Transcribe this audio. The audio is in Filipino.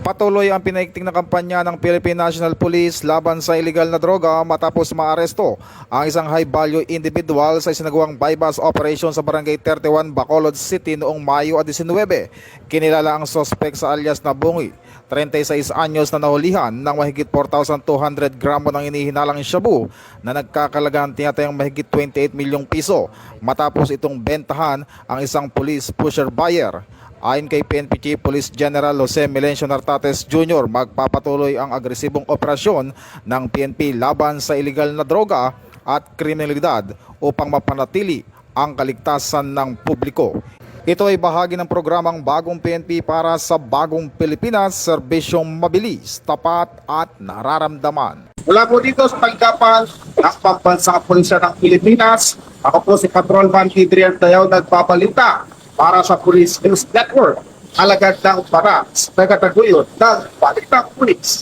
Patuloy ang pinaigting na kampanya ng Philippine National Police laban sa illegal na droga matapos maaresto ang isang high-value individual sa isinagawang bypass operation sa Barangay 31, Bacolod City noong Mayo 19. Kinilala ang suspect sa alias na Bungi, 36 anyos na nahulihan ng mahigit 4,200 gramo ng inihinalang shabu na nagkakalagang tinatayang mahigit 28 milyong piso matapos itong bentahan ang isang police pusher buyer. Ayon kay PNP Chief Police General Jose Melencio Nartates Jr., magpapatuloy ang agresibong operasyon ng PNP laban sa iligal na droga at kriminalidad upang mapanatili ang kaligtasan ng publiko. Ito ay bahagi ng programang Bagong PNP para sa Bagong Pilipinas, serbisyong mabilis, tapat at nararamdaman. Mula po dito sa tanggapan ng Pambansang Pulisya ng Pilipinas, ako po si Patrol Van Adrian Tayaw nagpapalita para sa Police News Network, alagad ng para sa katataguyod ng Balitang Pulis.